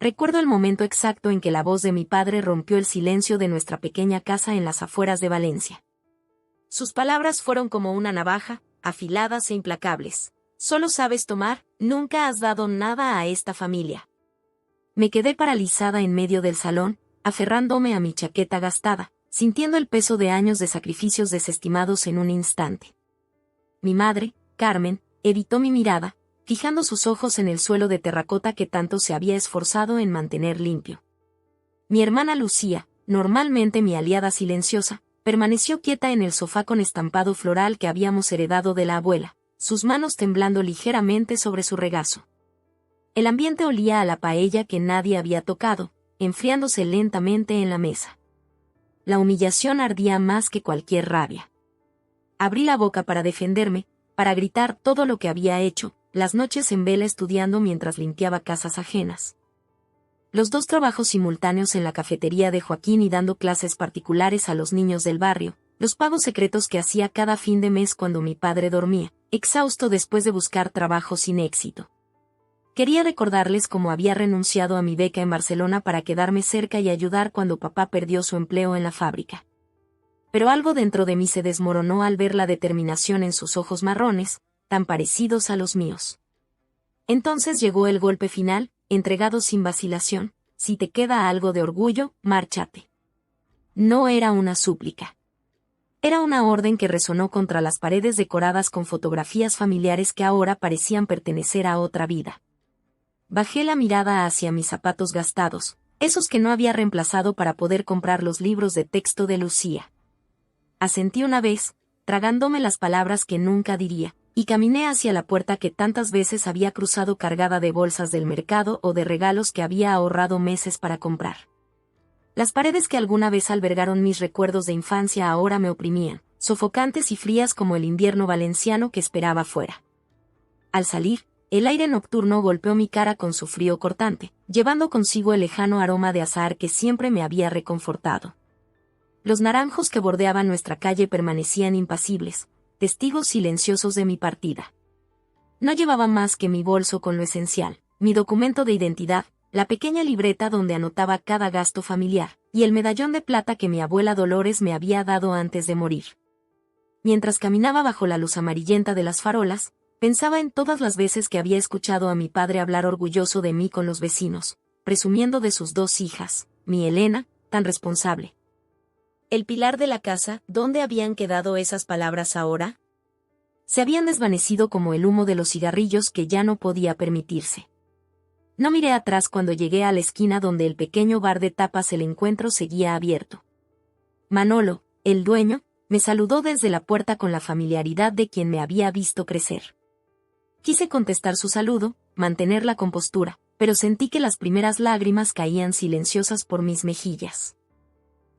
Recuerdo el momento exacto en que la voz de mi padre rompió el silencio de nuestra pequeña casa en las afueras de Valencia. Sus palabras fueron como una navaja, afiladas e implacables. Solo sabes tomar, nunca has dado nada a esta familia. Me quedé paralizada en medio del salón, aferrándome a mi chaqueta gastada, sintiendo el peso de años de sacrificios desestimados en un instante. Mi madre, Carmen, evitó mi mirada, fijando sus ojos en el suelo de terracota que tanto se había esforzado en mantener limpio. Mi hermana Lucía, normalmente mi aliada silenciosa, permaneció quieta en el sofá con estampado floral que habíamos heredado de la abuela, sus manos temblando ligeramente sobre su regazo. El ambiente olía a la paella que nadie había tocado, enfriándose lentamente en la mesa. La humillación ardía más que cualquier rabia. Abrí la boca para defenderme, para gritar todo lo que había hecho, las noches en vela estudiando mientras limpiaba casas ajenas. Los 2 trabajos simultáneos en la cafetería de Joaquín y dando clases particulares a los niños del barrio, los pagos secretos que hacía cada fin de mes cuando mi padre dormía, exhausto después de buscar trabajo sin éxito. Quería recordarles cómo había renunciado a mi beca en Barcelona para quedarme cerca y ayudar cuando papá perdió su empleo en la fábrica. Pero algo dentro de mí se desmoronó al ver la determinación en sus ojos marrones, tan parecidos a los míos. Entonces llegó el golpe final, entregado sin vacilación: si te queda algo de orgullo, márchate. No era una súplica. Era una orden que resonó contra las paredes decoradas con fotografías familiares que ahora parecían pertenecer a otra vida. Bajé la mirada hacia mis zapatos gastados, esos que no había reemplazado para poder comprar los libros de texto de Lucía. Asentí una vez, tragándome las palabras que nunca diría, y caminé hacia la puerta que tantas veces había cruzado cargada de bolsas del mercado o de regalos que había ahorrado meses para comprar. Las paredes que alguna vez albergaron mis recuerdos de infancia ahora me oprimían, sofocantes y frías como el invierno valenciano que esperaba fuera. Al salir, el aire nocturno golpeó mi cara con su frío cortante, llevando consigo el lejano aroma de azahar que siempre me había reconfortado. Los naranjos que bordeaban nuestra calle permanecían impasibles, testigos silenciosos de mi partida. No llevaba más que mi bolso con lo esencial, mi documento de identidad, la pequeña libreta donde anotaba cada gasto familiar, y el medallón de plata que mi abuela Dolores me había dado antes de morir. Mientras caminaba bajo la luz amarillenta de las farolas, pensaba en todas las veces que había escuchado a mi padre hablar orgulloso de mí con los vecinos, presumiendo de sus 2 hijas, mi Elena, tan responsable. El pilar de la casa, ¿dónde habían quedado esas palabras ahora? Se habían desvanecido como el humo de los cigarrillos que ya no podía permitirse. No miré atrás cuando llegué a la esquina donde el pequeño bar de tapas El Encuentro seguía abierto. Manolo, el dueño, me saludó desde la puerta con la familiaridad de quien me había visto crecer. Quise contestar su saludo, mantener la compostura, pero sentí que las primeras lágrimas caían silenciosas por mis mejillas.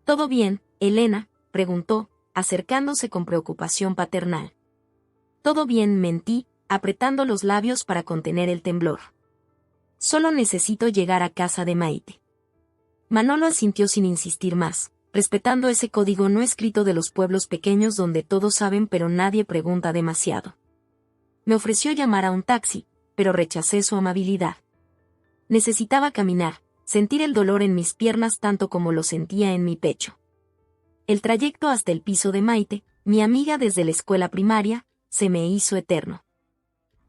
¿Todo bien, Elena?, preguntó, acercándose con preocupación paternal. Todo bien, mentí, apretando los labios para contener el temblor. Solo necesito llegar a casa de Maite. Manolo asintió sin insistir más, respetando ese código no escrito de los pueblos pequeños donde todos saben pero nadie pregunta demasiado. Me ofreció llamar a un taxi, pero rechacé su amabilidad. Necesitaba caminar, sentir el dolor en mis piernas tanto como lo sentía en mi pecho. El trayecto hasta el piso de Maite, mi amiga desde la escuela primaria, se me hizo eterno.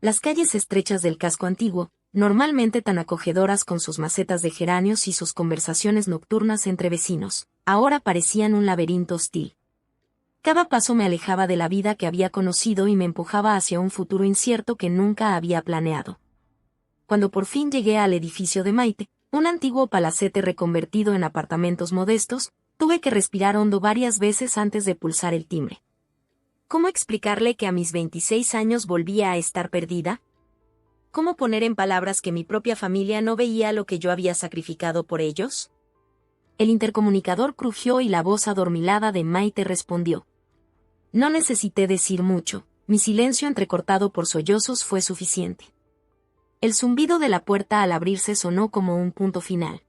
Las calles estrechas del casco antiguo, normalmente tan acogedoras con sus macetas de geranios y sus conversaciones nocturnas entre vecinos, ahora parecían un laberinto hostil. Cada paso me alejaba de la vida que había conocido y me empujaba hacia un futuro incierto que nunca había planeado. Cuando por fin llegué al edificio de Maite, un antiguo palacete reconvertido en apartamentos modestos, tuve que respirar hondo varias veces antes de pulsar el timbre. ¿Cómo explicarle que a mis 26 años volvía a estar perdida? ¿Cómo poner en palabras que mi propia familia no veía lo que yo había sacrificado por ellos? El intercomunicador crujió y la voz adormilada de Maite respondió. No necesité decir mucho, mi silencio entrecortado por sollozos fue suficiente. El zumbido de la puerta al abrirse sonó como un punto final.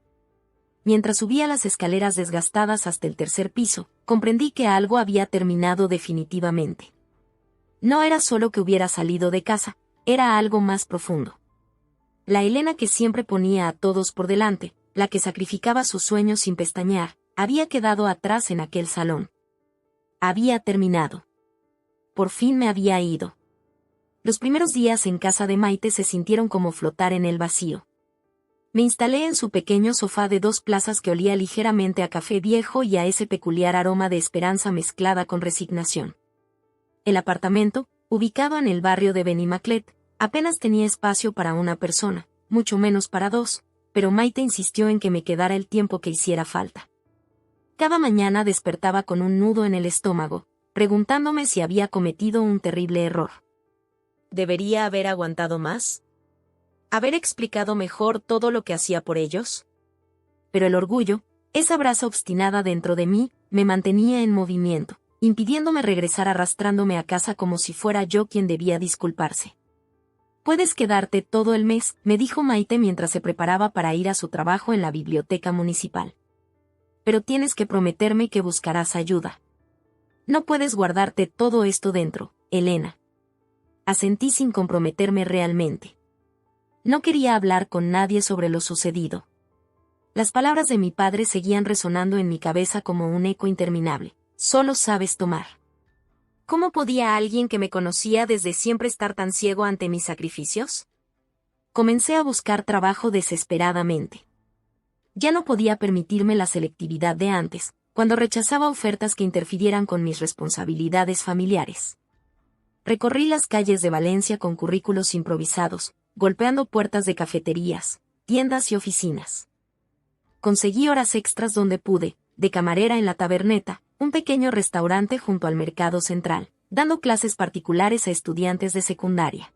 Mientras subía las escaleras desgastadas hasta el 3er piso, comprendí que algo había terminado definitivamente. No era solo que hubiera salido de casa, era algo más profundo. La Elena que siempre ponía a todos por delante, la que sacrificaba sus sueños sin pestañear, había quedado atrás en aquel salón. Había terminado. Por fin me había ido. Los primeros días en casa de Maite se sintieron como flotar en el vacío. Me instalé en su pequeño sofá de 2 plazas que olía ligeramente a café viejo y a ese peculiar aroma de esperanza mezclada con resignación. El apartamento, ubicado en el barrio de Benimaclet, apenas tenía espacio para una persona, mucho menos para 2, pero Maite insistió en que me quedara el tiempo que hiciera falta. Cada mañana despertaba con un nudo en el estómago, preguntándome si había cometido un terrible error. ¿Debería haber aguantado más? ¿Haber explicado mejor todo lo que hacía por ellos? Pero el orgullo, esa brasa obstinada dentro de mí, me mantenía en movimiento, impidiéndome regresar arrastrándome a casa como si fuera yo quien debía disculparse. «Puedes quedarte todo el mes», me dijo Maite mientras se preparaba para ir a su trabajo en la biblioteca municipal. «Pero tienes que prometerme que buscarás ayuda. No puedes guardarte todo esto dentro, Elena». Asentí sin comprometerme realmente. No quería hablar con nadie sobre lo sucedido. Las palabras de mi padre seguían resonando en mi cabeza como un eco interminable. «Solo sabes tomar». ¿Cómo podía alguien que me conocía desde siempre estar tan ciego ante mis sacrificios? Comencé a buscar trabajo desesperadamente. Ya no podía permitirme la selectividad de antes, cuando rechazaba ofertas que interfirieran con mis responsabilidades familiares. Recorrí las calles de Valencia con currículos improvisados, golpeando puertas de cafeterías, tiendas y oficinas. Conseguí horas extras donde pude, de camarera en la Taberneta, un pequeño restaurante junto al Mercado Central, dando clases particulares a estudiantes de secundaria.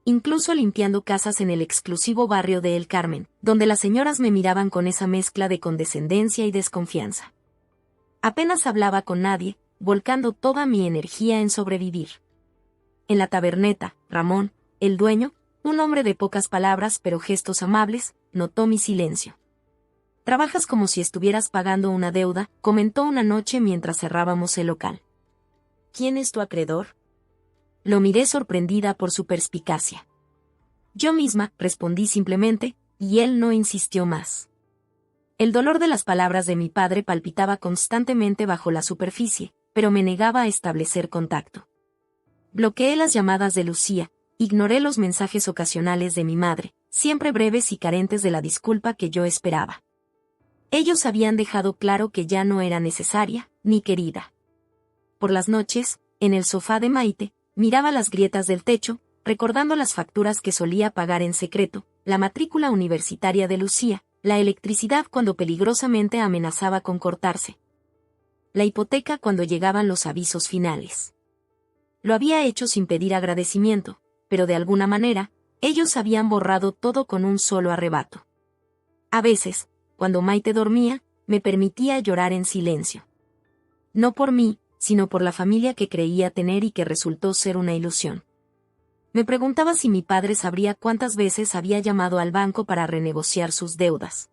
Incluso limpiando casas en el exclusivo barrio de El Carmen, donde las señoras me miraban con esa mezcla de condescendencia y desconfianza. Apenas hablaba con nadie, volcando toda mi energía en sobrevivir. En la Taberneta, Ramón, el dueño, un hombre de pocas palabras pero gestos amables, notó mi silencio. «Trabajas como si estuvieras pagando una deuda», comentó una noche mientras cerrábamos el local. «¿Quién es tu acreedor?». Lo miré sorprendida por su perspicacia. «Yo misma», respondí simplemente, y él no insistió más. El dolor de las palabras de mi padre palpitaba constantemente bajo la superficie, pero me negaba a establecer contacto. Bloqueé las llamadas de Lucía, ignoré los mensajes ocasionales de mi madre, siempre breves y carentes de la disculpa que yo esperaba. Ellos habían dejado claro que ya no era necesaria, ni querida. Por las noches, en el sofá de Maite, miraba las grietas del techo, recordando las facturas que solía pagar en secreto, la matrícula universitaria de Lucía, la electricidad cuando peligrosamente amenazaba con cortarse, la hipoteca cuando llegaban los avisos finales. Lo había hecho sin pedir agradecimiento, pero de alguna manera, ellos habían borrado todo con un solo arrebato. A veces, cuando Maite dormía, me permitía llorar en silencio. No por mí, sino por la familia que creía tener y que resultó ser una ilusión. Me preguntaba si mi padre sabría cuántas veces había llamado al banco para renegociar sus deudas.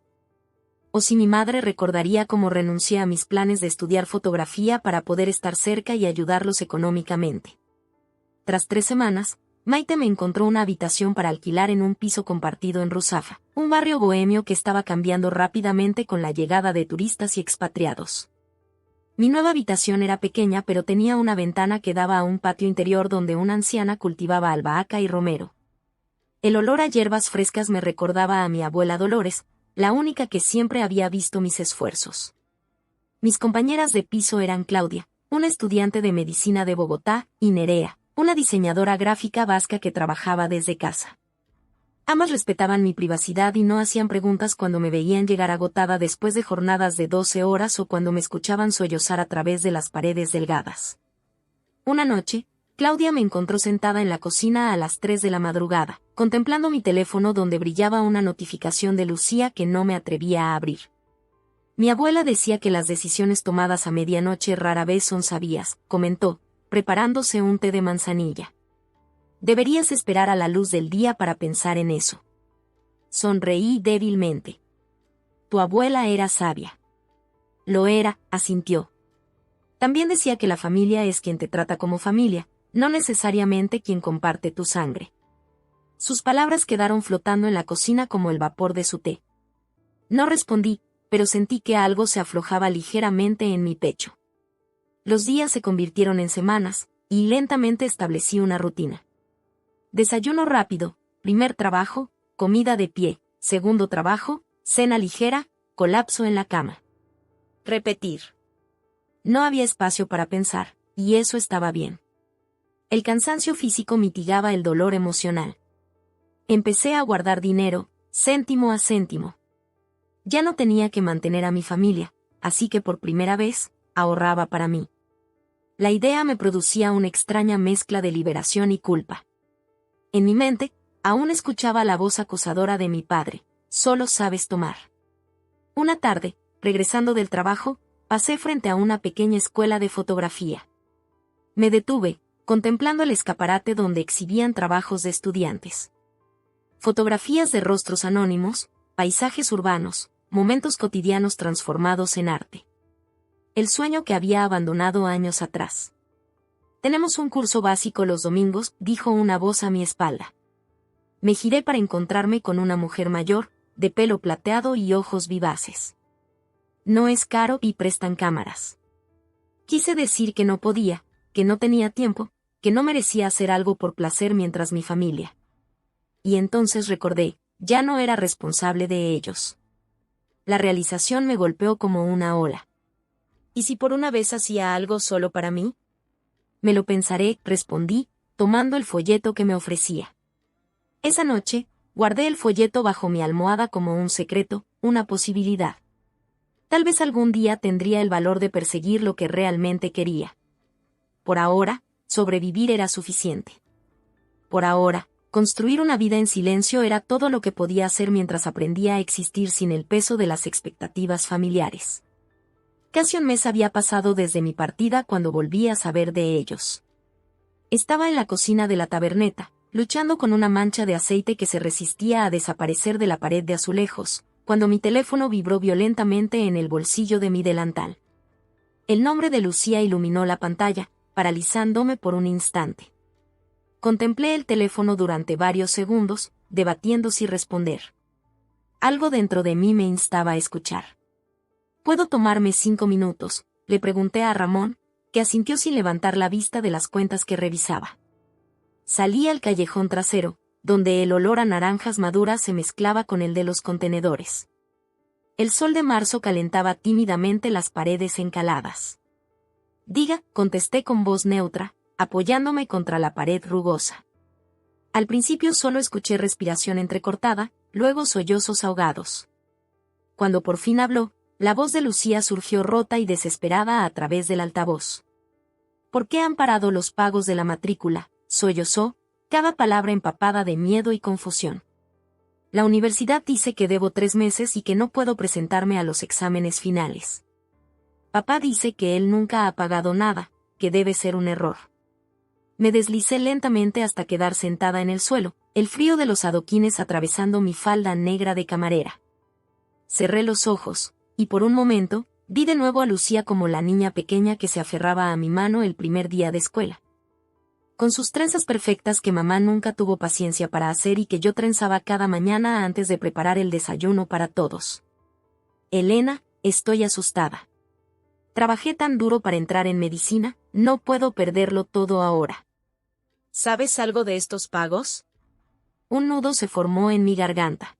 O si mi madre recordaría cómo renuncié a mis planes de estudiar fotografía para poder estar cerca y ayudarlos económicamente. Tras 3 semanas, Maite me encontró una habitación para alquilar en un piso compartido en Ruzafa, un barrio bohemio que estaba cambiando rápidamente con la llegada de turistas y expatriados. Mi nueva habitación era pequeña pero tenía una ventana que daba a un patio interior donde una anciana cultivaba albahaca y romero. El olor a hierbas frescas me recordaba a mi abuela Dolores, la única que siempre había visto mis esfuerzos. Mis compañeras de piso eran Claudia, una estudiante de medicina de Bogotá, y Nerea, una diseñadora gráfica vasca que trabajaba desde casa. Ambas respetaban mi privacidad y no hacían preguntas cuando me veían llegar agotada después de jornadas de 12 horas o cuando me escuchaban sollozar a través de las paredes delgadas. Una noche, Claudia me encontró sentada en la cocina a las 3 de la madrugada, contemplando mi teléfono donde brillaba una notificación de Lucía que no me atrevía a abrir. Mi abuela decía que las decisiones tomadas a medianoche rara vez son sabias, comentó, preparándose un té de manzanilla. Deberías esperar a la luz del día para pensar en eso. Sonreí débilmente. Tu abuela era sabia. Lo era, asintió. También decía que la familia es quien te trata como familia, no necesariamente quien comparte tu sangre. Sus palabras quedaron flotando en la cocina como el vapor de su té. No respondí, pero sentí que algo se aflojaba ligeramente en mi pecho. Los días se convirtieron en semanas, y lentamente establecí una rutina. Desayuno rápido, primer trabajo, comida de pie, segundo trabajo, cena ligera, colapso en la cama. Repetir. No había espacio para pensar, y eso estaba bien. El cansancio físico mitigaba el dolor emocional. Empecé a guardar dinero, céntimo a céntimo. Ya no tenía que mantener a mi familia, así que por primera vez, ahorraba para mí. La idea me producía una extraña mezcla de liberación y culpa. En mi mente, aún escuchaba la voz acusadora de mi padre: solo sabes tomar. Una tarde, regresando del trabajo, pasé frente a una pequeña escuela de fotografía. Me detuve, contemplando el escaparate donde exhibían trabajos de estudiantes. Fotografías de rostros anónimos, paisajes urbanos, momentos cotidianos transformados en arte. El sueño que había abandonado años atrás. «Tenemos un curso básico los domingos», dijo una voz a mi espalda. Me giré para encontrarme con una mujer mayor, de pelo plateado y ojos vivaces. «No es caro y prestan cámaras». Quise decir que no podía, que no tenía tiempo, que no merecía hacer algo por placer mientras mi familia. Y entonces recordé, ya no era responsable de ellos. La realización me golpeó como una ola. ¿Y si por una vez hacía algo solo para mí? Me lo pensaré, respondí, tomando el folleto que me ofrecía. Esa noche, guardé el folleto bajo mi almohada como un secreto, una posibilidad. Tal vez algún día tendría el valor de perseguir lo que realmente quería. Por ahora, sobrevivir era suficiente. Por ahora, construir una vida en silencio era todo lo que podía hacer mientras aprendía a existir sin el peso de las expectativas familiares. Casi un mes había pasado desde mi partida cuando volví a saber de ellos. Estaba en la cocina de la taberneta, luchando con una mancha de aceite que se resistía a desaparecer de la pared de azulejos, cuando mi teléfono vibró violentamente en el bolsillo de mi delantal. El nombre de Lucía iluminó la pantalla, paralizándome por un instante. Contemplé el teléfono durante varios segundos, debatiendo si responder. Algo dentro de mí me instaba a escuchar. «¿Puedo tomarme 5 minutos?», le pregunté a Ramón, que asintió sin levantar la vista de las cuentas que revisaba. Salí al callejón trasero, donde el olor a naranjas maduras se mezclaba con el de los contenedores. El sol de marzo calentaba tímidamente las paredes encaladas. «Diga», contesté con voz neutra, apoyándome contra la pared rugosa. Al principio solo escuché respiración entrecortada, luego sollozos ahogados. Cuando por fin habló, la voz de Lucía surgió rota y desesperada a través del altavoz. «¿Por qué han parado los pagos de la matrícula?», sollozó, cada palabra empapada de miedo y confusión. «La universidad dice que debo 3 meses y que no puedo presentarme a los exámenes finales. Papá dice que él nunca ha pagado nada, que debe ser un error». Me deslicé lentamente hasta quedar sentada en el suelo, el frío de los adoquines atravesando mi falda negra de camarera. Cerré los ojos, y por un momento, vi de nuevo a Lucía como la niña pequeña que se aferraba a mi mano el primer día de escuela. Con sus trenzas perfectas que mamá nunca tuvo paciencia para hacer y que yo trenzaba cada mañana antes de preparar el desayuno para todos. «Elena, estoy asustada. Trabajé tan duro para entrar en medicina, no puedo perderlo todo ahora». «¿Sabes algo de estos pagos?». Un nudo se formó en mi garganta.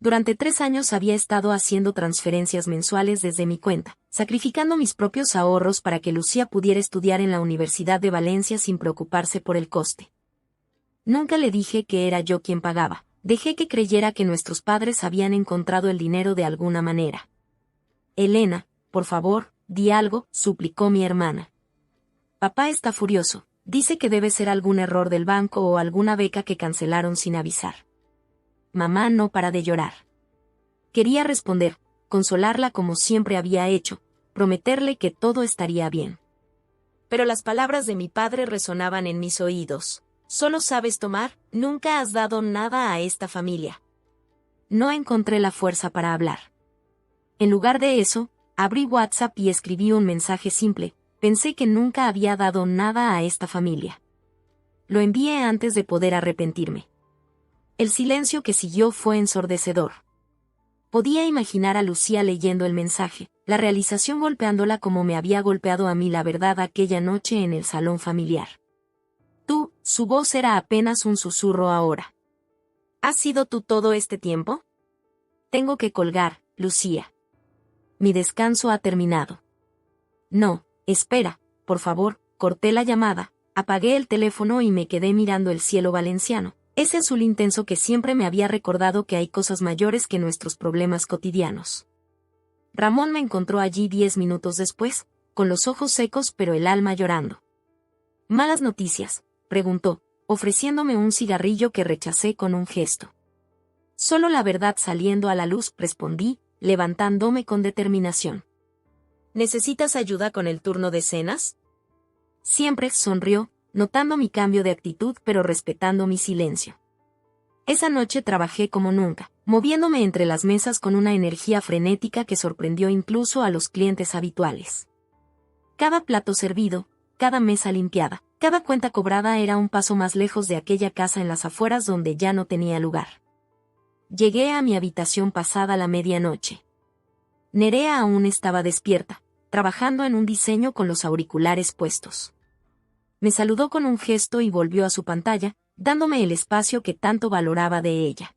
Durante 3 años había estado haciendo transferencias mensuales desde mi cuenta, sacrificando mis propios ahorros para que Lucía pudiera estudiar en la Universidad de Valencia sin preocuparse por el coste. Nunca le dije que era yo quien pagaba, dejé que creyera que nuestros padres habían encontrado el dinero de alguna manera. «Elena, por favor, di algo», suplicó mi hermana. «Papá está furioso, dice que debe ser algún error del banco o alguna beca que cancelaron sin avisar». Mamá no para de llorar. Quería responder, consolarla como siempre había hecho, prometerle que todo estaría bien. Pero las palabras de mi padre resonaban en mis oídos. «Solo sabes tomar, nunca has dado nada a esta familia». No encontré la fuerza para hablar. En lugar de eso, abrí WhatsApp y escribí un mensaje simple: «Pensé que nunca había dado nada a esta familia». Lo envié antes de poder arrepentirme. El silencio que siguió fue ensordecedor. Podía imaginar a Lucía leyendo el mensaje, la realización golpeándola como me había golpeado a mí la verdad aquella noche en el salón familiar. Tú, su voz era apenas un susurro ahora. ¿Has sido tú todo este tiempo? Tengo que colgar, Lucía. Mi descanso ha terminado. No, espera, por favor, corté la llamada, apagué el teléfono y me quedé mirando el cielo valenciano, ese azul intenso que siempre me había recordado que hay cosas mayores que nuestros problemas cotidianos. Ramón me encontró allí 10 minutos después, con los ojos secos pero el alma llorando. ¿Malas noticias?, preguntó, ofreciéndome un cigarrillo que rechacé con un gesto. Solo la verdad saliendo a la luz, respondí, levantándome con determinación. ¿Necesitas ayuda con el turno de cenas? Siempre sonrió, notando mi cambio de actitud pero respetando mi silencio. Esa noche trabajé como nunca, moviéndome entre las mesas con una energía frenética que sorprendió incluso a los clientes habituales. Cada plato servido, cada mesa limpiada, cada cuenta cobrada era un paso más lejos de aquella casa en las afueras donde ya no tenía lugar. Llegué a mi habitación pasada la medianoche. Nerea aún estaba despierta, trabajando en un diseño con los auriculares puestos. Me saludó con un gesto y volvió a su pantalla, dándome el espacio que tanto valoraba de ella.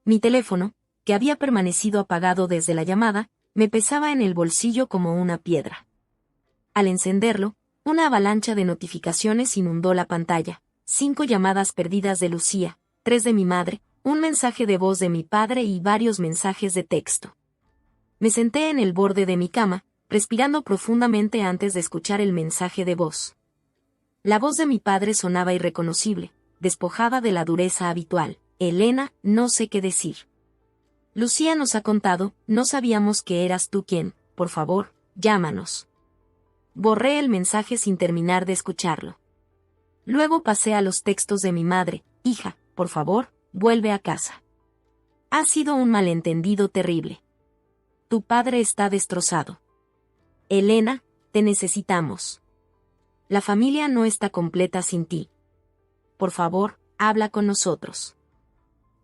Mi teléfono, que había permanecido apagado desde la llamada, me pesaba en el bolsillo como una piedra. Al encenderlo, una avalancha de notificaciones inundó la pantalla: 5 llamadas perdidas de Lucía, 3 de mi madre, un mensaje de voz de mi padre y varios mensajes de texto. Me senté en el borde de mi cama, respirando profundamente antes de escuchar el mensaje de voz. La voz de mi padre sonaba irreconocible, despojada de la dureza habitual. Elena, no sé qué decir. Lucía nos ha contado, no sabíamos que eras tú quien, por favor, llámanos. Borré el mensaje sin terminar de escucharlo. Luego pasé a los textos de mi madre: hija, por favor, vuelve a casa. Ha sido un malentendido terrible. Tu padre está destrozado. Elena, te necesitamos. La familia no está completa sin ti. Por favor, habla con nosotros.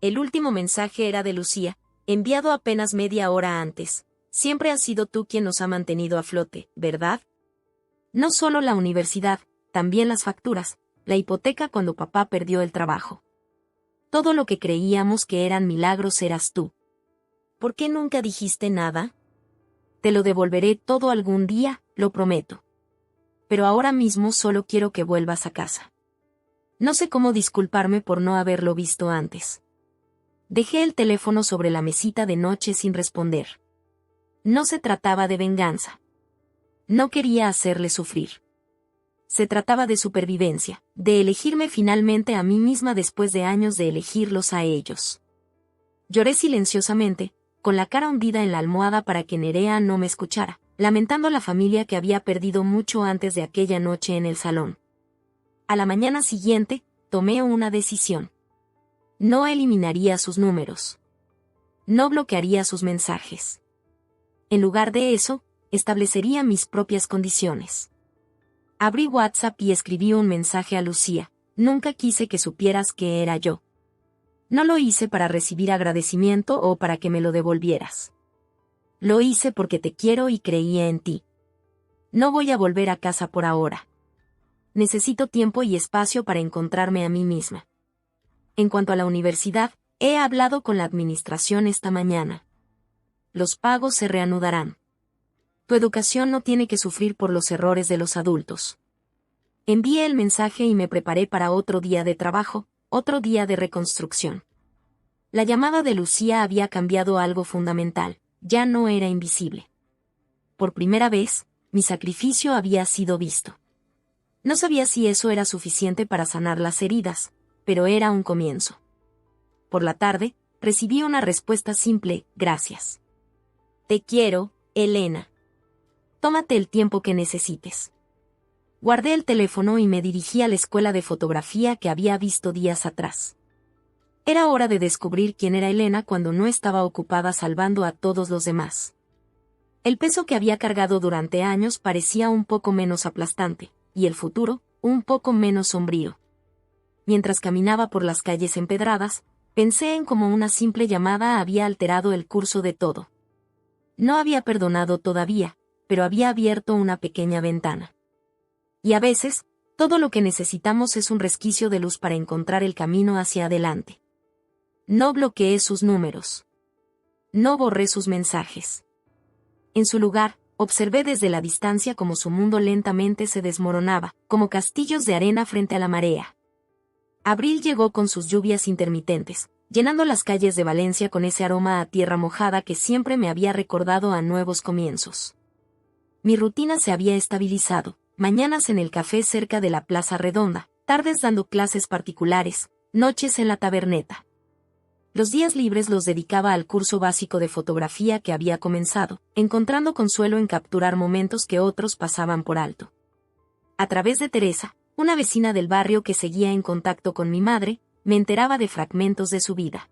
El último mensaje era de Lucía, enviado apenas media hora antes. Siempre has sido tú quien nos ha mantenido a flote, ¿verdad? No solo la universidad, también las facturas, la hipoteca cuando papá perdió el trabajo. Todo lo que creíamos que eran milagros eras tú. ¿Por qué nunca dijiste nada? Te lo devolveré todo algún día, lo prometo. Pero ahora mismo solo quiero que vuelvas a casa. No sé cómo disculparme por no haberlo visto antes. Dejé el teléfono sobre la mesita de noche sin responder. No se trataba de venganza. No quería hacerle sufrir. Se trataba de supervivencia, de elegirme finalmente a mí misma después de años de elegirlos a ellos. Lloré silenciosamente, con la cara hundida en la almohada para que Nerea no me escuchara, lamentando la familia que había perdido mucho antes de aquella noche en el salón. A la mañana siguiente, tomé una decisión. No eliminaría sus números. No bloquearía sus mensajes. En lugar de eso, establecería mis propias condiciones. Abrí WhatsApp y escribí un mensaje a Lucía: nunca quise que supieras que era yo. No lo hice para recibir agradecimiento o para que me lo devolvieras. Lo hice porque te quiero y creía en ti. No voy a volver a casa por ahora. Necesito tiempo y espacio para encontrarme a mí misma. En cuanto a la universidad, he hablado con la administración esta mañana. Los pagos se reanudarán. Tu educación no tiene que sufrir por los errores de los adultos. Envié el mensaje y me preparé para otro día de trabajo, otro día de reconstrucción. La llamada de Lucía había cambiado algo fundamental, ya no era invisible. Por primera vez, mi sacrificio había sido visto. No sabía si eso era suficiente para sanar las heridas, pero era un comienzo. Por la tarde, recibí una respuesta simple: gracias. Te quiero, Elena. Tómate el tiempo que necesites. Guardé el teléfono y me dirigí a la escuela de fotografía que había visto días atrás. Era hora de descubrir quién era Elena cuando no estaba ocupada salvando a todos los demás. El peso que había cargado durante años parecía un poco menos aplastante, y el futuro, un poco menos sombrío. Mientras caminaba por las calles empedradas, Pensé en cómo una simple llamada había alterado el curso de todo. No había perdonado todavía, pero había abierto una pequeña ventana. Y a veces, todo lo que necesitamos es un resquicio de luz para encontrar el camino hacia adelante. No bloqueé sus números. No borré sus mensajes. En su lugar, observé desde la distancia cómo su mundo lentamente se desmoronaba, como castillos de arena frente a la marea. Abril llegó con sus lluvias intermitentes, llenando las calles de Valencia con ese aroma a tierra mojada que siempre me había recordado a nuevos comienzos. Mi rutina se había estabilizado, mañanas en el café cerca de la Plaza Redonda, tardes dando clases particulares, noches en la taberneta. Los días libres los dedicaba al curso básico de fotografía que había comenzado, encontrando consuelo en capturar momentos que otros pasaban por alto. A través de Teresa, una vecina del barrio que seguía en contacto con mi madre, me enteraba de fragmentos de su vida.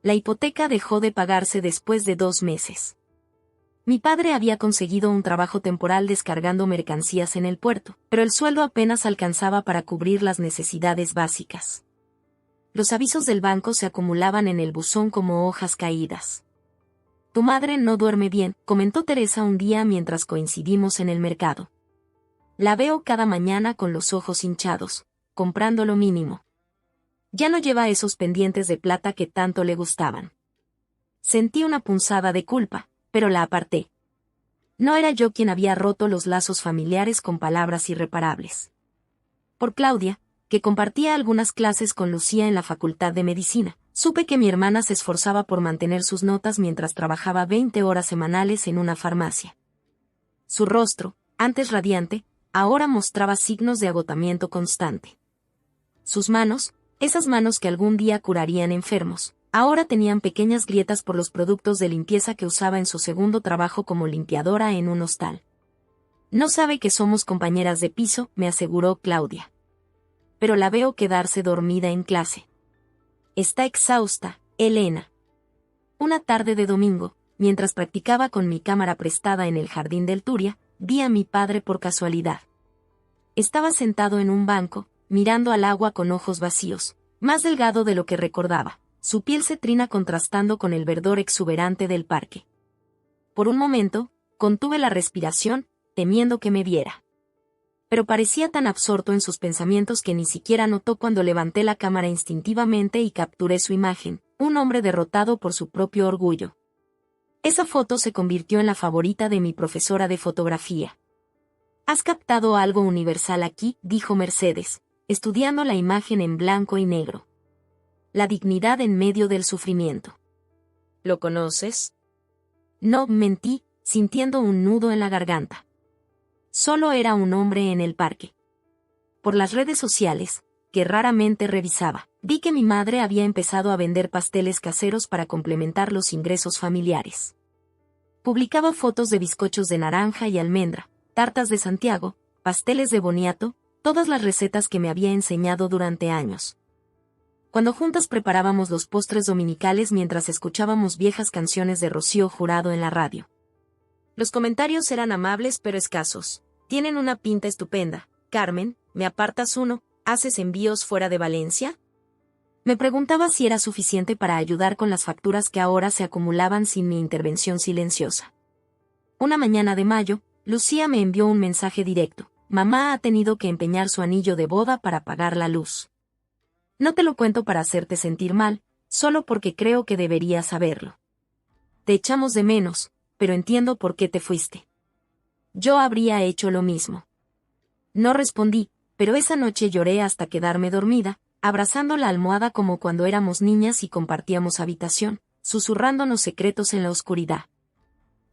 La hipoteca dejó de pagarse después de 2 meses. Mi padre había conseguido un trabajo temporal descargando mercancías en el puerto, pero el sueldo apenas alcanzaba para cubrir las necesidades básicas. Los avisos del banco se acumulaban en el buzón como hojas caídas. «Tu madre no duerme bien», comentó Teresa un día mientras coincidimos en el mercado. «La veo cada mañana con los ojos hinchados, comprando lo mínimo. Ya no lleva esos pendientes de plata que tanto le gustaban». Sentí una punzada de culpa, pero la aparté. No era yo quien había roto los lazos familiares con palabras irreparables. Por Claudia, que compartía algunas clases con Lucía en la Facultad de Medicina, supe que mi hermana se esforzaba por mantener sus notas mientras trabajaba 20 horas semanales en una farmacia. Su rostro, antes radiante, ahora mostraba signos de agotamiento constante. Sus manos, esas manos que algún día curarían enfermos, ahora tenían pequeñas grietas por los productos de limpieza que usaba en su segundo trabajo como limpiadora en un hostal. «No sabe que somos compañeras de piso», me aseguró Claudia. «Pero la veo quedarse dormida en clase. Está exhausta, Elena». Una tarde de domingo, mientras practicaba con mi cámara prestada en el jardín del Turia, vi a mi padre por casualidad. Estaba sentado en un banco, mirando al agua con ojos vacíos, más delgado de lo que recordaba, su piel cetrina contrastando con el verdor exuberante del parque. Por un momento, contuve la respiración, temiendo que me viera. Pero parecía tan absorto en sus pensamientos que ni siquiera notó cuando levanté la cámara instintivamente y capturé su imagen, un hombre derrotado por su propio orgullo. Esa foto se convirtió en la favorita de mi profesora de fotografía. «Has captado algo universal aquí», dijo Mercedes, estudiando la imagen en blanco y negro. «La dignidad en medio del sufrimiento». «¿Lo conoces?» No, mentí, sintiendo un nudo en la garganta. Solo era un hombre en el parque. Por las redes sociales, que raramente revisaba, vi que mi madre había empezado a vender pasteles caseros para complementar los ingresos familiares. Publicaba fotos de bizcochos de naranja y almendra, tartas de Santiago, pasteles de boniato, todas las recetas que me había enseñado durante años. Cuando juntas preparábamos los postres dominicales mientras escuchábamos viejas canciones de Rocío Jurado en la radio. Los comentarios eran amables pero escasos. «Tienen una pinta estupenda. Carmen, ¿me apartas uno? ¿Haces envíos fuera de Valencia?». Me preguntaba si era suficiente para ayudar con las facturas que ahora se acumulaban sin mi intervención silenciosa. Una mañana de mayo, Lucía me envió un mensaje directo: «Mamá ha tenido que empeñar su anillo de boda para pagar la luz. No te lo cuento para hacerte sentir mal, solo porque creo que deberías saberlo. Te echamos de menos, pero entiendo por qué te fuiste». Yo habría hecho lo mismo. No respondí, pero esa noche lloré hasta quedarme dormida, abrazando la almohada como cuando éramos niñas y compartíamos habitación, susurrándonos secretos en la oscuridad.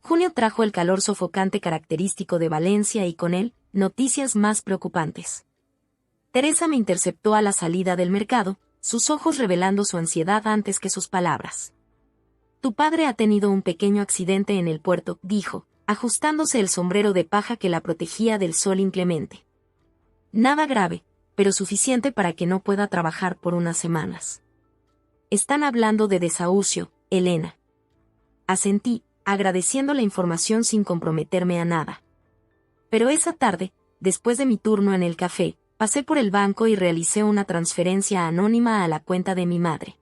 Junio trajo el calor sofocante característico de Valencia y con él, noticias más preocupantes. Teresa me interceptó a la salida del mercado, sus ojos revelando su ansiedad antes que sus palabras. «Tu padre ha tenido un pequeño accidente en el puerto», dijo, ajustándose el sombrero de paja que la protegía del sol inclemente. «Nada grave, pero suficiente para que no pueda trabajar por unas semanas». «Están hablando de desahucio, Elena». Asentí, agradeciendo la información sin comprometerme a nada. Pero esa tarde, después de mi turno en el café, pasé por el banco y realicé una transferencia anónima a la cuenta de mi madre.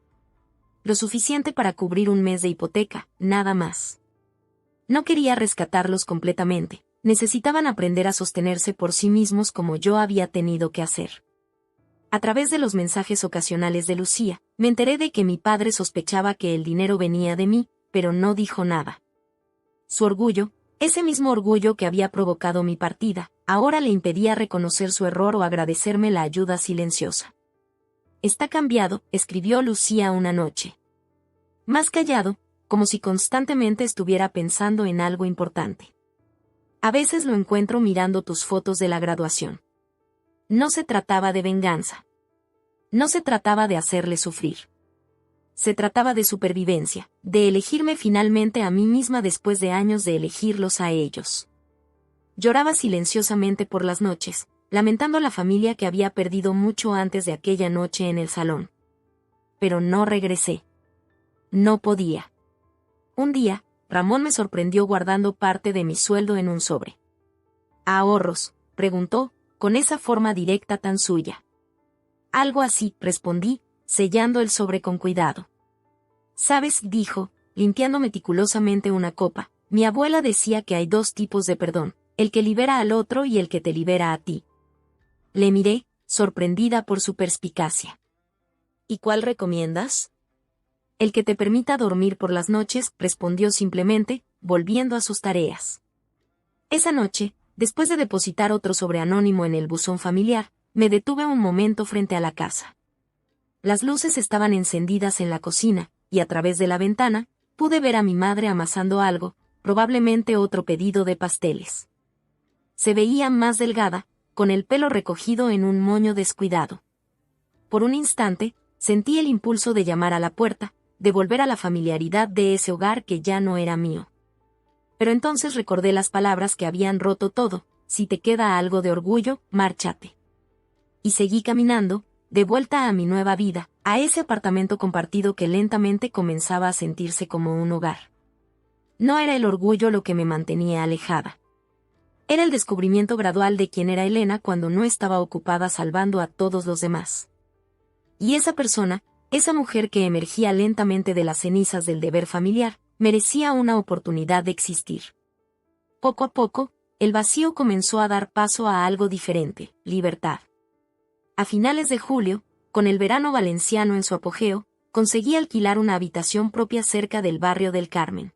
lo suficiente para cubrir un mes de hipoteca, nada más. No quería rescatarlos completamente, necesitaban aprender a sostenerse por sí mismos como yo había tenido que hacer. A través de los mensajes ocasionales de Lucía, me enteré de que mi padre sospechaba que el dinero venía de mí, pero no dijo nada. Su orgullo, ese mismo orgullo que había provocado mi partida, ahora le impedía reconocer su error o agradecerme la ayuda silenciosa. «Está cambiado», escribió Lucía una noche. Más callado, como si constantemente estuviera pensando en algo importante. «A veces lo encuentro mirando tus fotos de la graduación». No se trataba de venganza. No se trataba de hacerle sufrir. Se trataba de supervivencia, de elegirme finalmente a mí misma después de años de elegirlos a ellos. Lloraba silenciosamente por las noches, lamentando la familia que había perdido mucho antes de aquella noche en el salón. Pero no regresé. No podía. Un día, Ramón me sorprendió guardando parte de mi sueldo en un sobre. «¿Ahorros?», preguntó, con esa forma directa tan suya. «Algo así», respondí, sellando el sobre con cuidado. «¿Sabes?», dijo, limpiando meticulosamente una copa, «mi abuela decía que hay dos tipos de perdón, el que libera al otro y el que te libera a ti». Le miré, sorprendida por su perspicacia. «¿Y cuál recomiendas?». «El que te permita dormir por las noches», respondió simplemente, volviendo a sus tareas. Esa noche, después de depositar otro sobre anónimo en el buzón familiar, me detuve un momento frente a la casa. Las luces estaban encendidas en la cocina, y a través de la ventana, pude ver a mi madre amasando algo, probablemente otro pedido de pasteles. Se veía más delgada, con el pelo recogido en un moño descuidado. Por un instante, sentí el impulso de llamar a la puerta, de volver a la familiaridad de ese hogar que ya no era mío. Pero entonces recordé las palabras que habían roto todo: «Si te queda algo de orgullo, márchate». Y seguí caminando, de vuelta a mi nueva vida, a ese apartamento compartido que lentamente comenzaba a sentirse como un hogar. No era el orgullo lo que me mantenía alejada. Era el descubrimiento gradual de quién era Elena cuando no estaba ocupada salvando a todos los demás. Y esa persona, esa mujer que emergía lentamente de las cenizas del deber familiar, merecía una oportunidad de existir. Poco a poco, el vacío comenzó a dar paso a algo diferente: libertad. A finales de julio, con el verano valenciano en su apogeo, conseguí alquilar una habitación propia cerca del barrio del Carmen.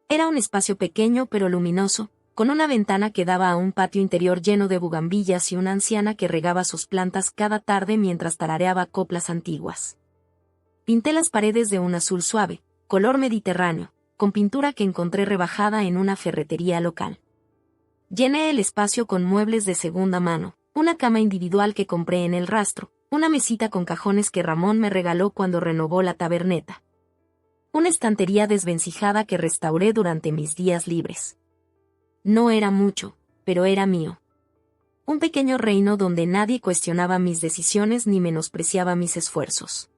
Era un espacio pequeño pero luminoso, con una ventana que daba a un patio interior lleno de bugambillas y una anciana que regaba sus plantas cada tarde mientras tarareaba coplas antiguas. Pinté las paredes de un azul suave, color mediterráneo, con pintura que encontré rebajada en una ferretería local. Llené el espacio con muebles de segunda mano, una cama individual que compré en el Rastro, una mesita con cajones que Ramón me regaló cuando renovó la taberneta. Una estantería desvencijada que restauré durante mis días libres. No era mucho, pero era mío. Un pequeño reino donde nadie cuestionaba mis decisiones ni menospreciaba mis esfuerzos.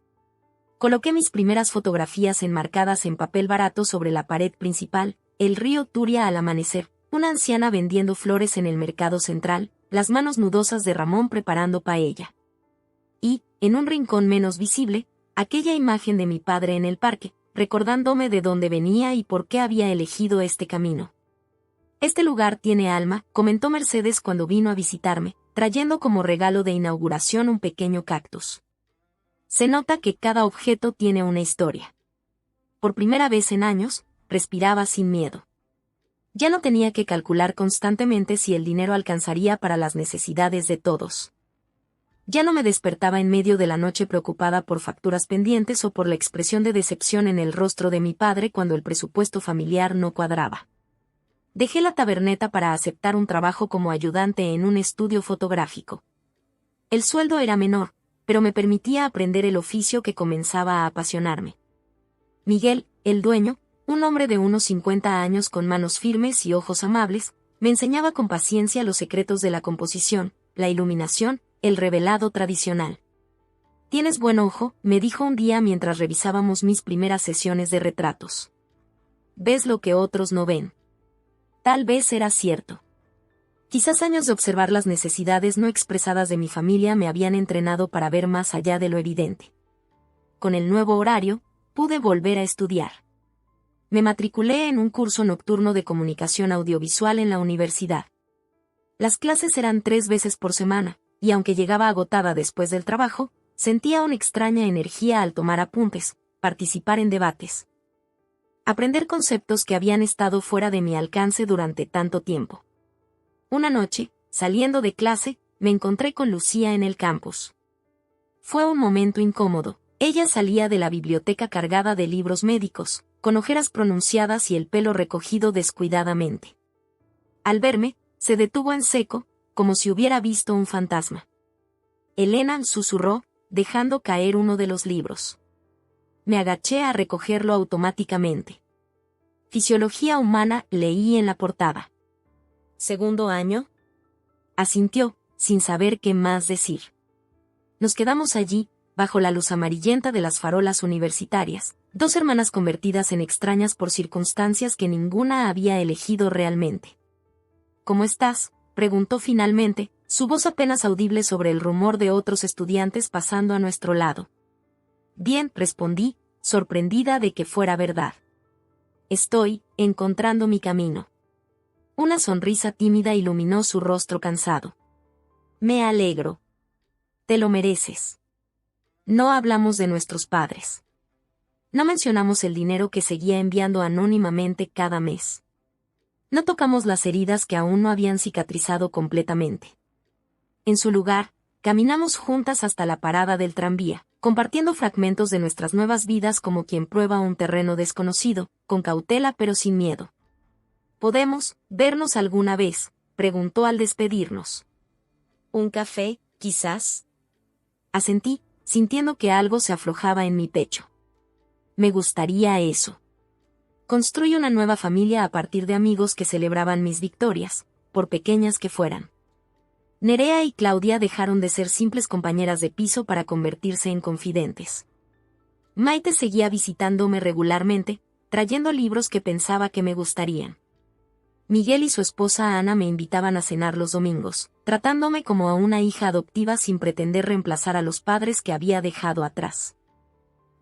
Coloqué mis primeras fotografías enmarcadas en papel barato sobre la pared principal: el río Turia al amanecer, una anciana vendiendo flores en el mercado central, las manos nudosas de Ramón preparando paella. Y, en un rincón menos visible, aquella imagen de mi padre en el parque, recordándome de dónde venía y por qué había elegido este camino. «Este lugar tiene alma», comentó Mercedes cuando vino a visitarme, trayendo como regalo de inauguración un pequeño cactus. «Se nota que cada objeto tiene una historia». Por primera vez en años, respiraba sin miedo. Ya no tenía que calcular constantemente si el dinero alcanzaría para las necesidades de todos. Ya no me despertaba en medio de la noche preocupada por facturas pendientes o por la expresión de decepción en el rostro de mi padre cuando el presupuesto familiar no cuadraba. Dejé la taberneta para aceptar un trabajo como ayudante en un estudio fotográfico. El sueldo era menor, pero me permitía aprender el oficio que comenzaba a apasionarme. Miguel, el dueño, un hombre de unos 50 años con manos firmes y ojos amables, me enseñaba con paciencia los secretos de la composición, la iluminación, el revelado tradicional. «Tienes buen ojo», me dijo un día mientras revisábamos mis primeras sesiones de retratos. «Ves lo que otros no ven». Tal vez era cierto. Quizás años de observar las necesidades no expresadas de mi familia me habían entrenado para ver más allá de lo evidente. Con el nuevo horario, pude volver a estudiar. Me matriculé en un curso nocturno de comunicación audiovisual en la universidad. Las clases eran 3 veces por semana, y aunque llegaba agotada después del trabajo, sentía una extraña energía al tomar apuntes, participar en debates. Aprender conceptos que habían estado fuera de mi alcance durante tanto tiempo. Una noche, saliendo de clase, me encontré con Lucía en el campus. Fue un momento incómodo. Ella salía de la biblioteca cargada de libros médicos, con ojeras pronunciadas y el pelo recogido descuidadamente. Al verme, se detuvo en seco, como si hubiera visto un fantasma. Elena, susurró, dejando caer uno de los libros. Me agaché a recogerlo automáticamente. Fisiología humana, leí en la portada. ¿Segundo año? Asintió, sin saber qué más decir. Nos quedamos allí, bajo la luz amarillenta de las farolas universitarias, 2 hermanas convertidas en extrañas por circunstancias que ninguna había elegido realmente. ¿Cómo estás?, preguntó finalmente, su voz apenas audible sobre el rumor de otros estudiantes pasando a nuestro lado. Bien, respondí, sorprendida de que fuera verdad. Estoy encontrando mi camino. Una sonrisa tímida iluminó su rostro cansado. Me alegro. Te lo mereces. No hablamos de nuestros padres. No mencionamos el dinero que seguía enviando anónimamente cada mes. No tocamos las heridas que aún no habían cicatrizado completamente. En su lugar, caminamos juntas hasta la parada del tranvía, compartiendo fragmentos de nuestras nuevas vidas como quien prueba un terreno desconocido, con cautela pero sin miedo. ¿Podemos vernos alguna vez?, preguntó al despedirnos. ¿Un café, quizás? Asentí, sintiendo que algo se aflojaba en mi pecho. Me gustaría eso. Construí una nueva familia a partir de amigos que celebraban mis victorias, por pequeñas que fueran. Nerea y Claudia dejaron de ser simples compañeras de piso para convertirse en confidentes. Maite seguía visitándome regularmente, trayendo libros que pensaba que me gustarían. Miguel y su esposa Ana me invitaban a cenar los domingos, tratándome como a una hija adoptiva sin pretender reemplazar a los padres que había dejado atrás.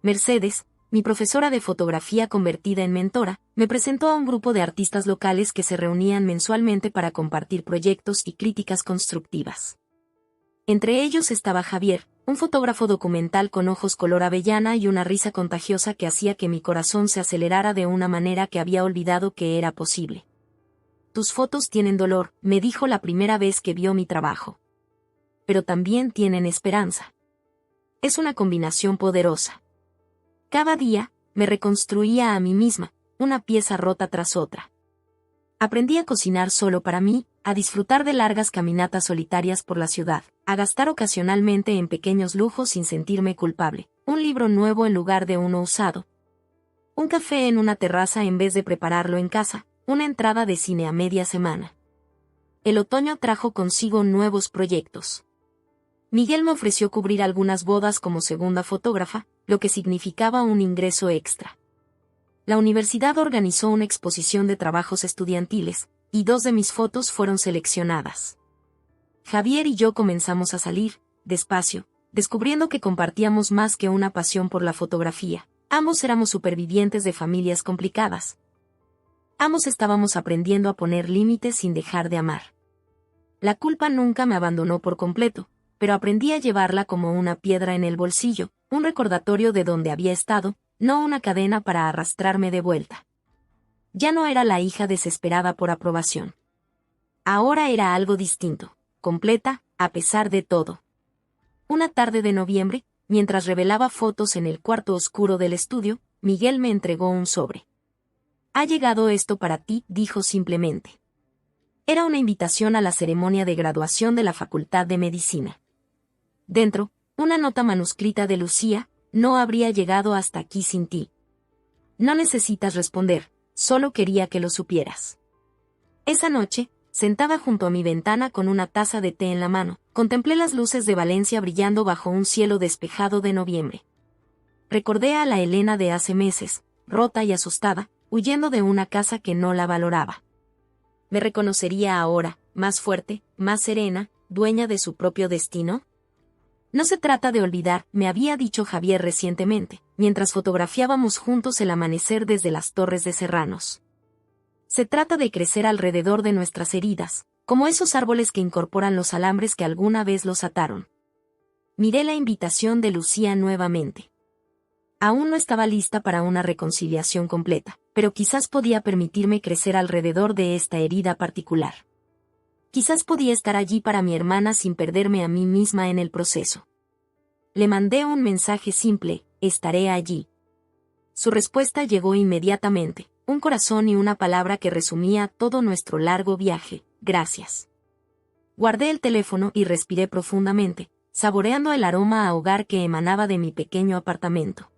Mercedes, mi profesora de fotografía convertida en mentora, me presentó a un grupo de artistas locales que se reunían mensualmente para compartir proyectos y críticas constructivas. Entre ellos estaba Javier, un fotógrafo documental con ojos color avellana y una risa contagiosa que hacía que mi corazón se acelerara de una manera que había olvidado que era posible. Tus fotos tienen dolor, me dijo la primera vez que vio mi trabajo. Pero también tienen esperanza. Es una combinación poderosa. Cada día, me reconstruía a mí misma, una pieza rota tras otra. Aprendí a cocinar solo para mí, a disfrutar de largas caminatas solitarias por la ciudad, a gastar ocasionalmente en pequeños lujos sin sentirme culpable, un libro nuevo en lugar de uno usado, un café en una terraza en vez de prepararlo en casa, una entrada de cine a media semana. El otoño trajo consigo nuevos proyectos. Miguel me ofreció cubrir algunas bodas como segunda fotógrafa, lo que significaba un ingreso extra. La universidad organizó una exposición de trabajos estudiantiles, y 2 de mis fotos fueron seleccionadas. Javier y yo comenzamos a salir, despacio, descubriendo que compartíamos más que una pasión por la fotografía. Ambos éramos supervivientes de familias complicadas. Ambos estábamos aprendiendo a poner límites sin dejar de amar. La culpa nunca me abandonó por completo, pero aprendí a llevarla como una piedra en el bolsillo, un recordatorio de dónde había estado, no una cadena para arrastrarme de vuelta. Ya no era la hija desesperada por aprobación. Ahora era algo distinto, completa, a pesar de todo. Una tarde de noviembre, mientras revelaba fotos en el cuarto oscuro del estudio, Miguel me entregó un sobre. Ha llegado esto para ti, dijo simplemente. Era una invitación a la ceremonia de graduación de la Facultad de Medicina. Dentro, una nota manuscrita de Lucía: no habría llegado hasta aquí sin ti. No necesitas responder, solo quería que lo supieras. Esa noche, sentada junto a mi ventana con una taza de té en la mano, contemplé las luces de Valencia brillando bajo un cielo despejado de noviembre. Recordé a la Elena de hace meses, rota y asustada, huyendo de una casa que no la valoraba. ¿Me reconocería ahora, más fuerte, más serena, dueña de su propio destino? No se trata de olvidar, me había dicho Javier recientemente, mientras fotografiábamos juntos el amanecer desde las Torres de Serranos. Se trata de crecer alrededor de nuestras heridas, como esos árboles que incorporan los alambres que alguna vez los ataron. Miré la invitación de Lucía nuevamente. Aún no estaba lista para una reconciliación completa, pero quizás podía permitirme crecer alrededor de esta herida particular. Quizás podía estar allí para mi hermana sin perderme a mí misma en el proceso. Le mandé un mensaje simple: estaré allí. Su respuesta llegó inmediatamente, un corazón y una palabra que resumía todo nuestro largo viaje: gracias. Guardé el teléfono y respiré profundamente, saboreando el aroma a hogar que emanaba de mi pequeño apartamento.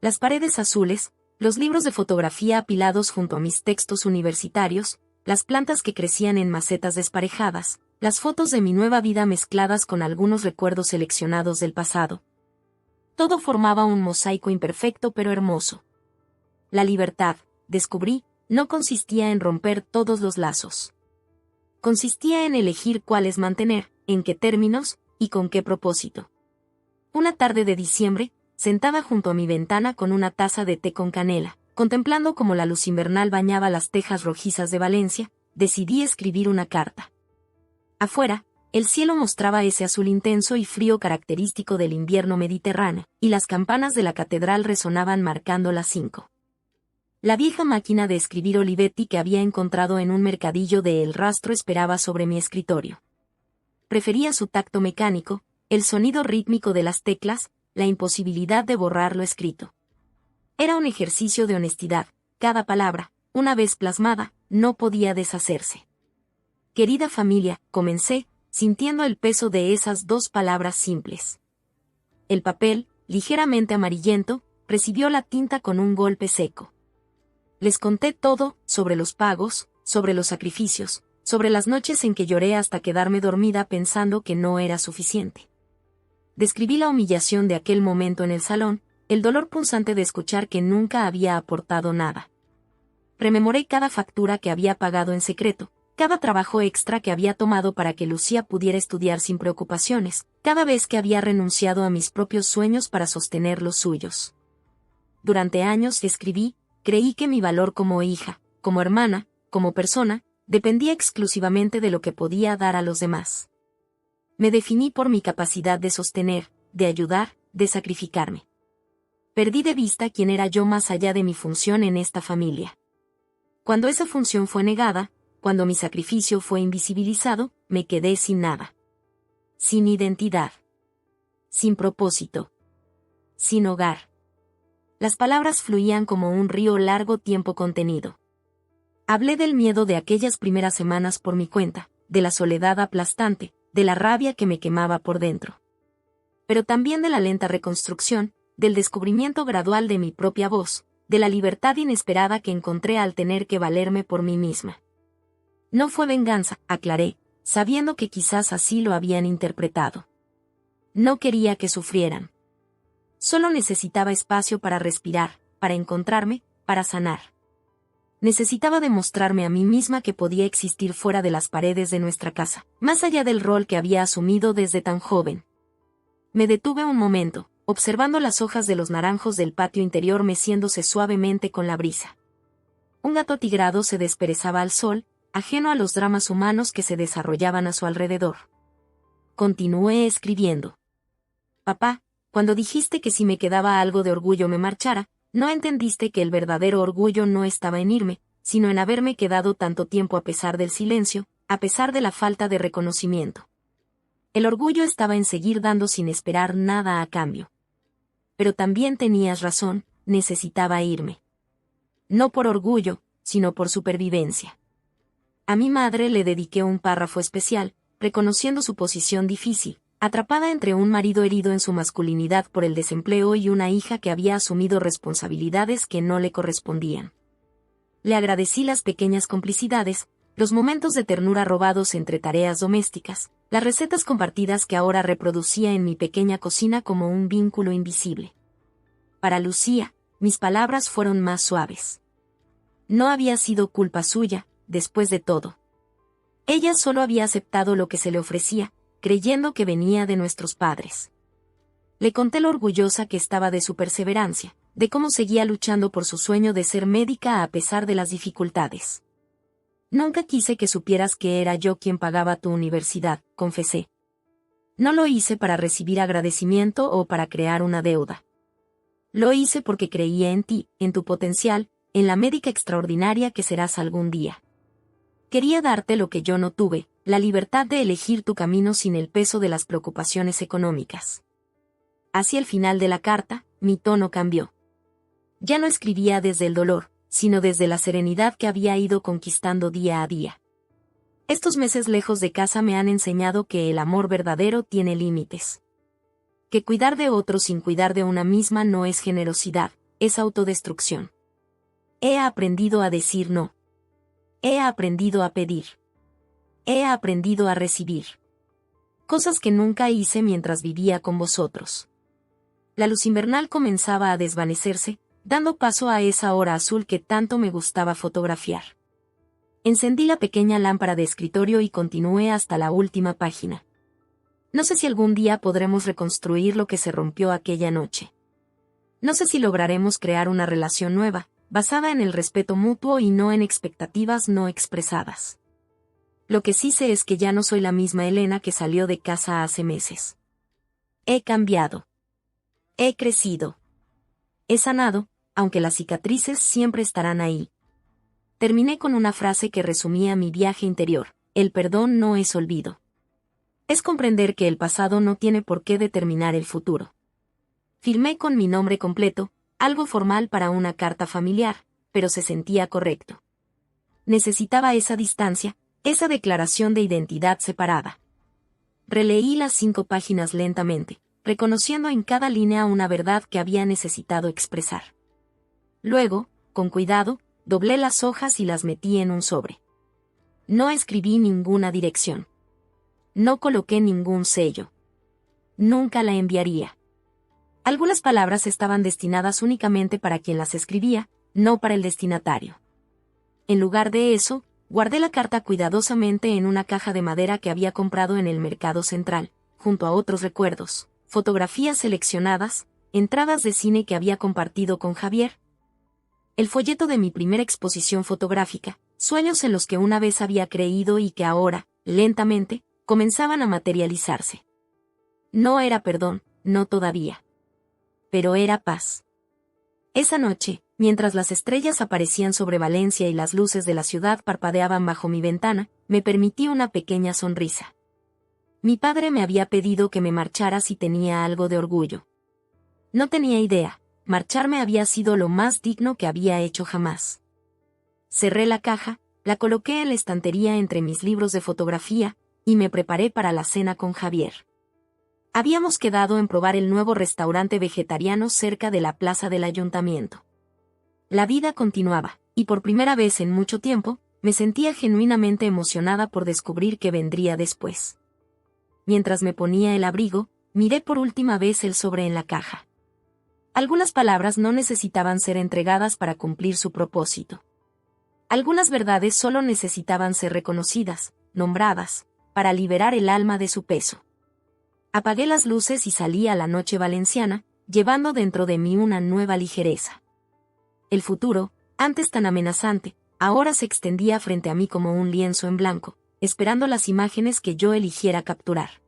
Las paredes azules, los libros de fotografía apilados junto a mis textos universitarios, las plantas que crecían en macetas desparejadas, las fotos de mi nueva vida mezcladas con algunos recuerdos seleccionados del pasado. Todo formaba un mosaico imperfecto pero hermoso. La libertad, descubrí, no consistía en romper todos los lazos. Consistía en elegir cuáles mantener, en qué términos, y con qué propósito. Una tarde de diciembre, sentada junto a mi ventana con una taza de té con canela, contemplando cómo la luz invernal bañaba las tejas rojizas de Valencia, decidí escribir una carta. Afuera, el cielo mostraba ese azul intenso y frío característico del invierno mediterráneo, y las campanas de la catedral resonaban marcando las 5. La vieja máquina de escribir Olivetti que había encontrado en un mercadillo de El Rastro esperaba sobre mi escritorio. Prefería su tacto mecánico, el sonido rítmico de las teclas, la imposibilidad de borrar lo escrito. Era un ejercicio de honestidad, cada palabra, una vez plasmada, no podía deshacerse. Querida familia, comencé, sintiendo el peso de esas 2 palabras simples. El papel, ligeramente amarillento, recibió la tinta con un golpe seco. Les conté todo, sobre los pagos, sobre los sacrificios, sobre las noches en que lloré hasta quedarme dormida pensando que no era suficiente. Describí la humillación de aquel momento en el salón, el dolor punzante de escuchar que nunca había aportado nada. Rememoré cada factura que había pagado en secreto, cada trabajo extra que había tomado para que Lucía pudiera estudiar sin preocupaciones, cada vez que había renunciado a mis propios sueños para sostener los suyos. Durante años escribí, creí que mi valor como hija, como hermana, como persona, dependía exclusivamente de lo que podía dar a los demás. Me definí por mi capacidad de sostener, de ayudar, de sacrificarme. Perdí de vista quién era yo más allá de mi función en esta familia. Cuando esa función fue negada, cuando mi sacrificio fue invisibilizado, me quedé sin nada. Sin identidad. Sin propósito. Sin hogar. Las palabras fluían como un río largo tiempo contenido. Hablé del miedo de aquellas primeras semanas por mi cuenta, de la soledad aplastante, de la rabia que me quemaba por dentro. Pero también de la lenta reconstrucción, del descubrimiento gradual de mi propia voz, de la libertad inesperada que encontré al tener que valerme por mí misma. No fue venganza, aclaré, sabiendo que quizás así lo habían interpretado. No quería que sufrieran. Solo necesitaba espacio para respirar, para encontrarme, para sanar. Necesitaba demostrarme a mí misma que podía existir fuera de las paredes de nuestra casa, más allá del rol que había asumido desde tan joven. Me detuve un momento, observando las hojas de los naranjos del patio interior meciéndose suavemente con la brisa. Un gato atigrado se desperezaba al sol, ajeno a los dramas humanos que se desarrollaban a su alrededor. Continué escribiendo. Papá, cuando dijiste que si me quedaba algo de orgullo me marchara, no entendiste que el verdadero orgullo no estaba en irme, sino en haberme quedado tanto tiempo a pesar del silencio, a pesar de la falta de reconocimiento. El orgullo estaba en seguir dando sin esperar nada a cambio. Pero también tenías razón, necesitaba irme. No por orgullo, sino por supervivencia. A mi madre le dediqué un párrafo especial, reconociendo su posición difícil, atrapada entre un marido herido en su masculinidad por el desempleo y una hija que había asumido responsabilidades que no le correspondían. Le agradecí las pequeñas complicidades, los momentos de ternura robados entre tareas domésticas, las recetas compartidas que ahora reproducía en mi pequeña cocina como un vínculo invisible. Para Lucía, mis palabras fueron más suaves. No había sido culpa suya, después de todo. Ella solo había aceptado lo que se le ofrecía, creyendo que venía de nuestros padres. Le conté lo orgullosa que estaba de su perseverancia, de cómo seguía luchando por su sueño de ser médica a pesar de las dificultades. Nunca quise que supieras que era yo quien pagaba tu universidad, confesé. No lo hice para recibir agradecimiento o para crear una deuda. Lo hice porque creía en ti, en tu potencial, en la médica extraordinaria que serás algún día. Quería darte lo que yo no tuve, la libertad de elegir tu camino sin el peso de las preocupaciones económicas. Hacia el final de la carta, mi tono cambió. Ya no escribía desde el dolor, sino desde la serenidad que había ido conquistando día a día. Estos meses lejos de casa me han enseñado que el amor verdadero tiene límites. Que cuidar de otro sin cuidar de una misma no es generosidad, es autodestrucción. He aprendido a decir no. He aprendido a pedir. He aprendido a recibir. Cosas que nunca hice mientras vivía con vosotros. La luz invernal comenzaba a desvanecerse, dando paso a esa hora azul que tanto me gustaba fotografiar. Encendí la pequeña lámpara de escritorio y continué hasta la última página. No sé si algún día podremos reconstruir lo que se rompió aquella noche. No sé si lograremos crear una relación nueva, basada en el respeto mutuo y no en expectativas no expresadas. Lo que sí sé es que ya no soy la misma Elena que salió de casa hace meses. He cambiado. He crecido. He sanado, aunque las cicatrices siempre estarán ahí. Terminé con una frase que resumía mi viaje interior: el perdón no es olvido. Es comprender que el pasado no tiene por qué determinar el futuro. Firmé con mi nombre completo, algo formal para una carta familiar, pero se sentía correcto. Necesitaba esa distancia, esa declaración de identidad separada. Releí las 5 páginas lentamente, reconociendo en cada línea una verdad que había necesitado expresar. Luego, con cuidado, doblé las hojas y las metí en un sobre. No escribí ninguna dirección. No coloqué ningún sello. Nunca la enviaría. Algunas palabras estaban destinadas únicamente para quien las escribía, no para el destinatario. En lugar de eso, guardé la carta cuidadosamente en una caja de madera que había comprado en el mercado central, junto a otros recuerdos, fotografías seleccionadas, entradas de cine que había compartido con Javier, el folleto de mi primera exposición fotográfica, sueños en los que una vez había creído y que ahora, lentamente, comenzaban a materializarse. No era perdón, no todavía. Pero era paz. Esa noche, mientras las estrellas aparecían sobre Valencia y las luces de la ciudad parpadeaban bajo mi ventana, me permití una pequeña sonrisa. Mi padre me había pedido que me marchara si tenía algo de orgullo. No tenía idea, marcharme había sido lo más digno que había hecho jamás. Cerré la caja, la coloqué en la estantería entre mis libros de fotografía, y me preparé para la cena con Javier. Habíamos quedado en probar el nuevo restaurante vegetariano cerca de la plaza del ayuntamiento. La vida continuaba, y por primera vez en mucho tiempo, me sentía genuinamente emocionada por descubrir qué vendría después. Mientras me ponía el abrigo, miré por última vez el sobre en la caja. Algunas palabras no necesitaban ser entregadas para cumplir su propósito. Algunas verdades solo necesitaban ser reconocidas, nombradas, para liberar el alma de su peso. Apagué las luces y salí a la noche valenciana, llevando dentro de mí una nueva ligereza. El futuro, antes tan amenazante, ahora se extendía frente a mí como un lienzo en blanco, esperando las imágenes que yo eligiera capturar.